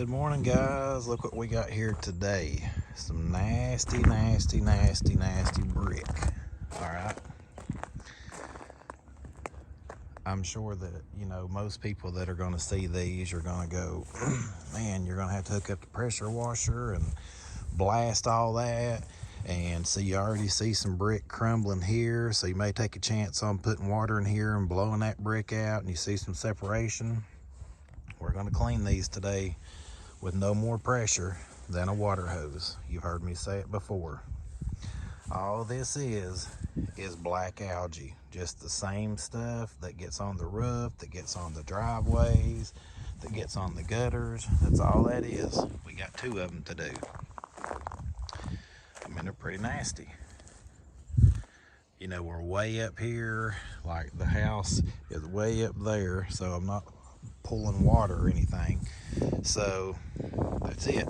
Good morning, guys. Look what we got here today. Some nasty brick. All right. I'm sure that, most people that are going to see these are going to go, man, you're going to have to hook up the pressure washer and blast all that. And so you already see some brick crumbling here. So you may take a chance on putting water in here and blowing that brick out, and you see some separation. We're going to clean these today with no more pressure than a water hose. You've heard me say it before. All this is black algae. Just the same stuff that gets on the roof, that gets on the driveways, that gets on the gutters. That's all that is. We got 2 of them to do. I mean, they're pretty nasty. We're way up here, like the house is way up there, so I'm not pulling water or anything. So that's it.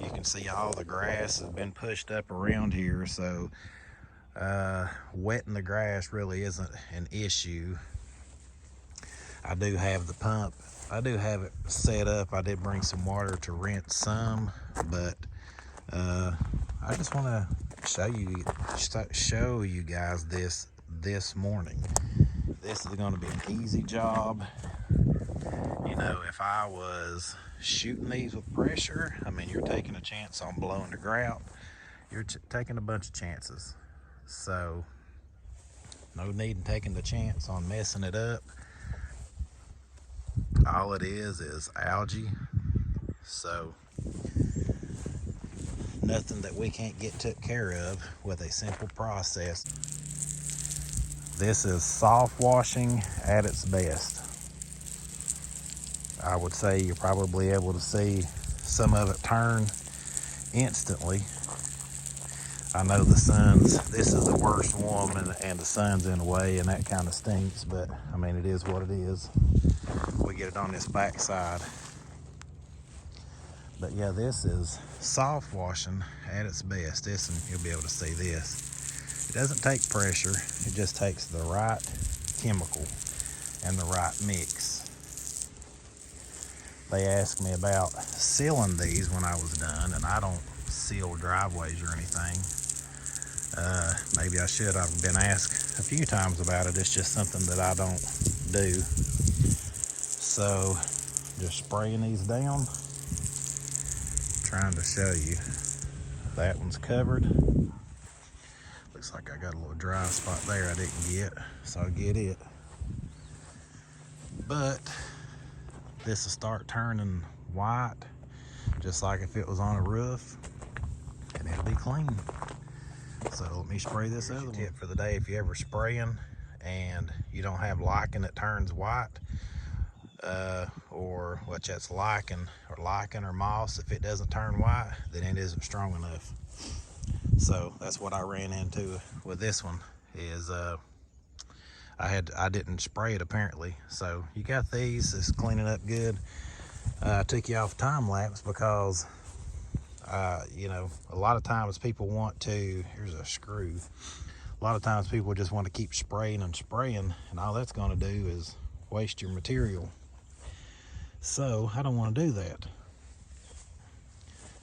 You can see all the grass has been pushed up around here, so wetting the grass really isn't an issue. I do have the pump. I do have it set up. I did bring some water to rinse some, but I just want to show you guys this morning. This is going to be an easy job. If I was shooting these with pressure, I mean, you're taking a chance on blowing the grout. You're taking a bunch of chances. So, no need in taking the chance on messing it up. All it is algae. So, nothing that we can't get took care of with a simple process. This is soft washing at its best. I would say you're probably able to see some of it turn instantly. I know this is the worst one, and the sun's in the way, and that kind of stinks, but I mean, it is what it is. We get it on this back side. But yeah, this is soft washing at its best. This, and you'll be able to see this. It doesn't take pressure, it just takes the right chemical and the right mix. They asked me about sealing these when I was done, and I don't seal driveways or anything. Maybe I should. I've been asked a few times about it. It's just something that I don't do. So, just spraying these down. Trying to show you. That one's covered. Looks like I got a little dry spot there I didn't get, so I'll get it. But this will start turning white, just like if it was on a roof, and it'll be clean. So let me spray this other one. Tip for the day: if you're ever spraying and you don't have lichen that turns white, or which that's lichen or moss, if it doesn't turn white, then it isn't strong enough. So that's what I ran into with this one. Is I didn't spray it apparently. So you got these. It's cleaning up good. I took you off time lapse because a lot of times people want to. Here's a screw. A lot of times people just want to keep spraying and spraying, and all that's going to do is waste your material. So I don't want to do that.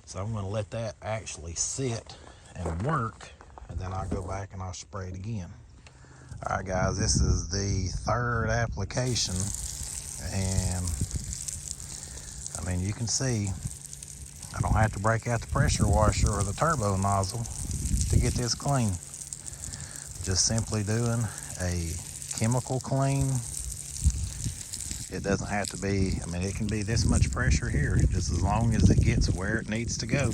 So I'm going to let that actually sit and work, and then I'll go back and I'll spray it again. All right, guys, this is the 3rd application, and I mean, you can see I don't have to break out the pressure washer or the turbo nozzle to get this clean. Just simply doing a chemical clean. It doesn't have to be, I mean, it can be this much pressure here, just as long as it gets where it needs to go.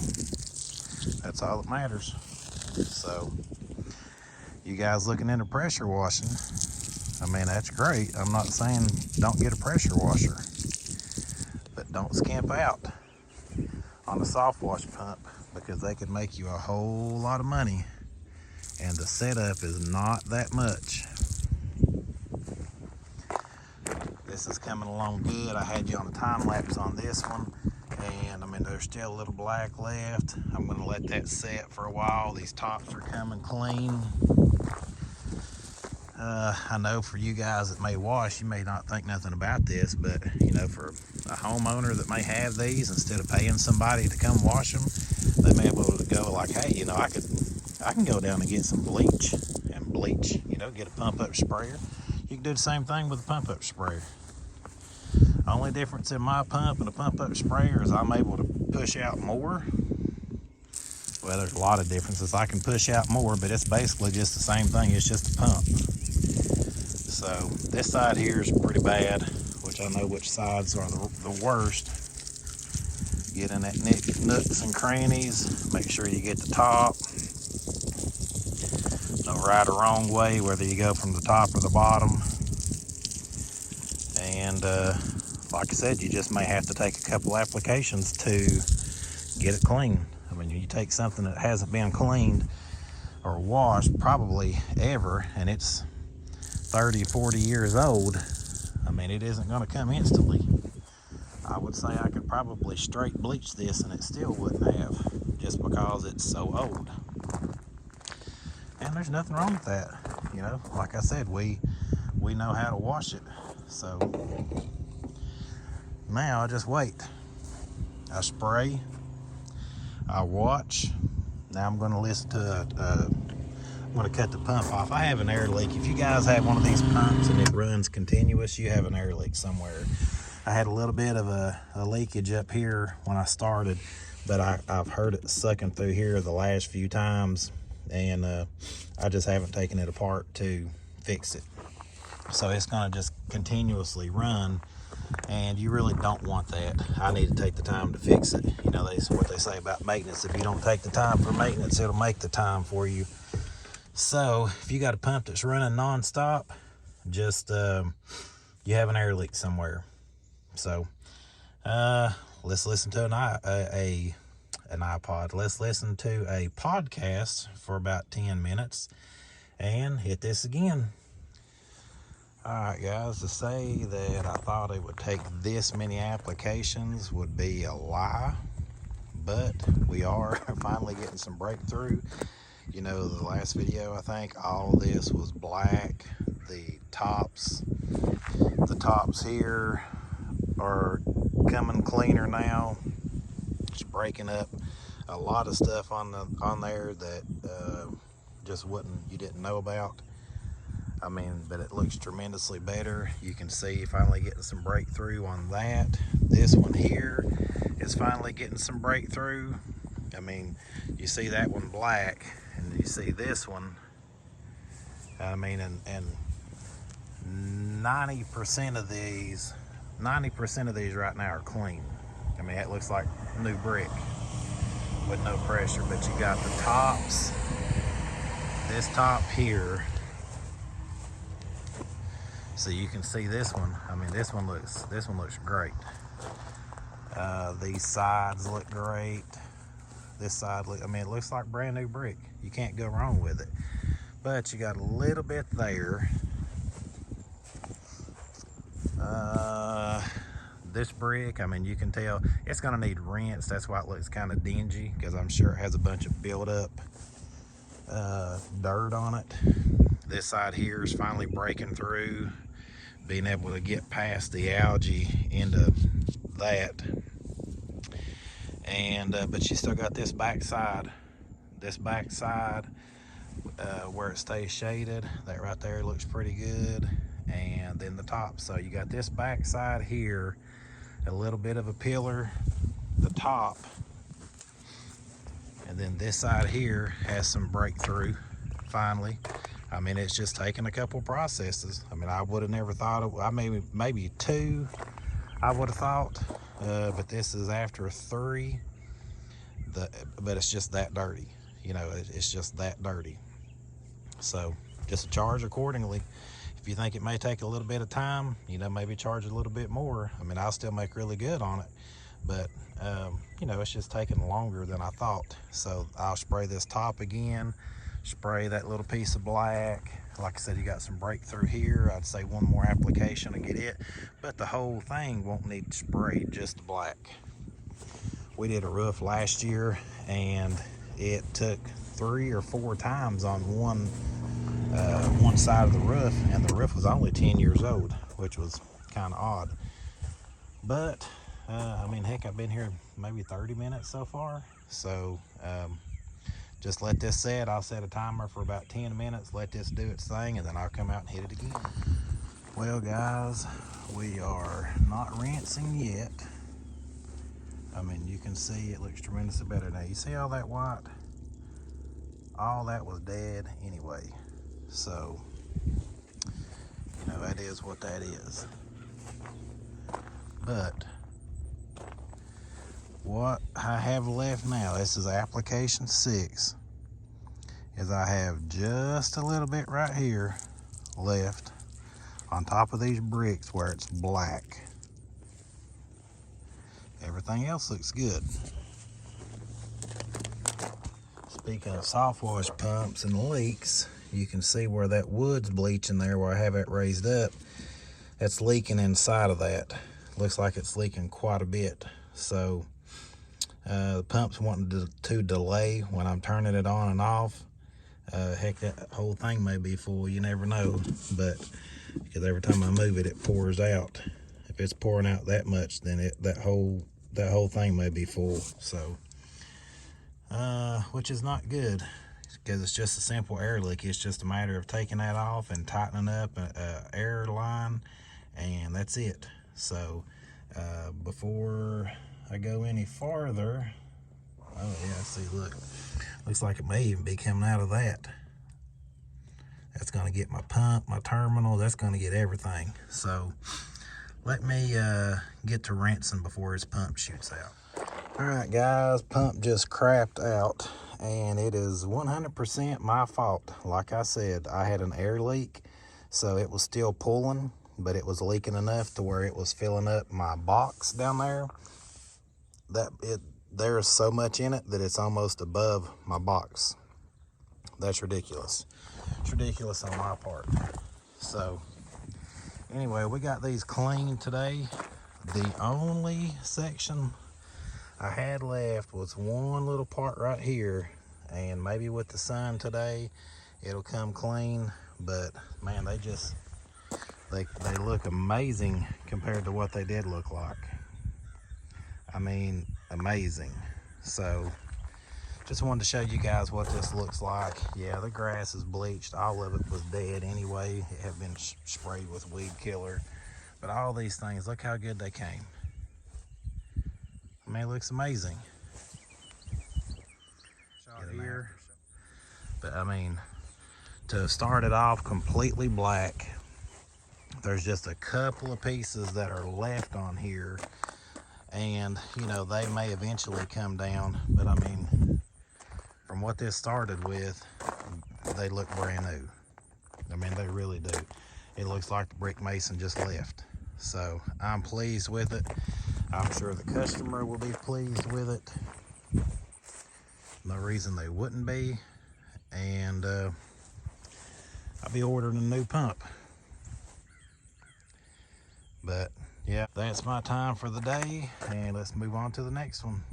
That's all that matters. So, you guys looking into pressure washing, I mean, that's great. I'm not saying don't get a pressure washer, but don't skimp out on a soft wash pump, because they could make you a whole lot of money, and the setup is not that much. This is coming along good. I had you on a time lapse on this one, and I mean, there's still a little black left. I'm going to let that set for a while. These tops are coming clean. I know for you guys that may wash, you may not think nothing about this, but for a homeowner that may have these, instead of paying somebody to come wash them, they may be able to go like, hey, you know, I can go down and get some bleach and bleach, you know, get a pump up sprayer. You can do the same thing with a pump up sprayer. Only difference in my pump and a pump up sprayer is I'm able to push out more. Well, there's a lot of differences. I can push out more, but it's basically just the same thing. It's just a pump. So this side here is pretty bad, which I know which sides are the worst. Get in that nooks and crannies. Make sure you get the top. No right or wrong way, whether you go from the top or the bottom. And like I said, you just may have to take a couple applications to get it clean. I mean, you take something that hasn't been cleaned or washed probably ever, and it's 30, 40 years old, I mean, it isn't going to come instantly. I would say I could probably straight bleach this and it still wouldn't have, just because it's so old. And there's nothing wrong with that. You know, like I said, we know how to wash it. So now I just wait. I spray, I watch. Now I'm going to listen to I'm going to cut the pump off. I have an air leak. If you guys have one of these pumps and it runs continuous, you have an air leak somewhere. I had a little bit of a leakage up here when I started, but I've heard it sucking through here the last few times, and I just haven't taken it apart to fix it. So it's going to just continuously run, and you really don't want that. I need to take the time to fix it. You know, that's what they say about maintenance. If you don't take the time for maintenance, it'll make the time for you. So if you got a pump that's running non-stop, just you have an air leak somewhere. So let's listen to an iPod. Let's listen to a podcast for about 10 minutes and hit this again. Alright guys, to say that I thought it would take this many applications would be a lie, but we are finally getting some breakthrough. You know, the last video, I think all this was black. The tops here are coming cleaner now. It's breaking up a lot of stuff on there that you didn't know about. I mean, but it looks tremendously better. You can see finally getting some breakthrough on that. This one here is finally getting some breakthrough. I mean, you see that one black, and you see this one. I mean, and 90% of these right now are clean. I mean, it looks like new brick with no pressure. But you got the tops. This top here. So you can see this one. I mean, this one looks great. These sides look great. This side, I mean, it looks like brand new brick. You can't go wrong with it. But you got a little bit there. This brick, I mean, you can tell it's gonna need rinse. That's why it looks kind of dingy, because I'm sure it has a bunch of build-up dirt on it. This side here is finally breaking through, being able to get past the algae into that. And but you still got this back side where it stays shaded. That right there looks pretty good. And then the top. So you got this back side here, a little bit of a pillar, the top, and then this side here has some breakthrough finally. I mean, it's just taken a couple processes. I mean, I would have never thought of, maybe two, I would have thought, but this is after 3. But it's just that dirty. You know, it's just that dirty. So just charge accordingly. If you think it may take a little bit of time, you know, maybe charge a little bit more. I mean, I'll still make really good on it, but you know, it's just taking longer than I thought. So I'll spray this top again, spray that little piece of black. Like I said, you got some breakthrough here. I'd say one more application to get it, but the whole thing won't need sprayed, just the black. We did a roof last year, and it took 3 or 4 times on one side of the roof, and the roof was only 10 years old, which was kind of odd. But I mean, heck, I've been here maybe 30 minutes so far. So just let this set. I'll set a timer for about 10 minutes, let this do its thing, and then I'll come out and hit it again. Well, guys, we are not rinsing yet. I mean, you can see it looks tremendously better now. You see all that white? All that was dead anyway. So, you know, that is what that is. But what I have left now, this is application 6, is I have just a little bit right here left on top of these bricks where it's black. Everything else looks good. Speaking of soft wash pumps and leaks, you can see where that wood's bleaching there where I have it raised up. That's leaking inside of that. Looks like it's leaking quite a bit. So the pump's wanting to delay when I'm turning it on and off. Heck, that whole thing may be full, you never know. But because every time I move it, it pours out. If it's pouring out that much, then that whole thing may be full. So which is not good, because it's just a simple air leak. It's just a matter of taking that off and tightening up an air line, and that's it. So before I go any farther, oh yeah, see, look, looks like it may even be coming out of that. That's going to get my pump, my terminal, that's going to get everything. So let me get to rinsing before his pump shoots out. All right, guys, pump just crapped out, and it is 100% my fault. Like I said, I had an air leak, so it was still pulling, but it was leaking enough to where it was filling up my box down there. There's so much in it that it's almost above my box. That's ridiculous. It's ridiculous on my part. So anyway, we got these cleaned today. The only section I had left was one little part right here, and maybe with the sun today it'll come clean. But man, they look amazing compared to what they did look like. I mean, amazing. So just wanted to show you guys what this looks like. Yeah, the grass is bleached. All of it was dead anyway. It had been sprayed with weed killer. But all these things, look how good they came. I mean, it looks amazing. Here. But I mean, to start it off completely black, there's just a couple of pieces that are left on here, and you know, they may eventually come down, but I mean, from what this started with, they look brand new. I mean, they really do. It looks like the brick mason just left. So I'm pleased with it. I'm sure the customer will be pleased with it. No reason they wouldn't be. And I'll be ordering a new pump. But yeah, that's my time for the day, and let's move on to the next one.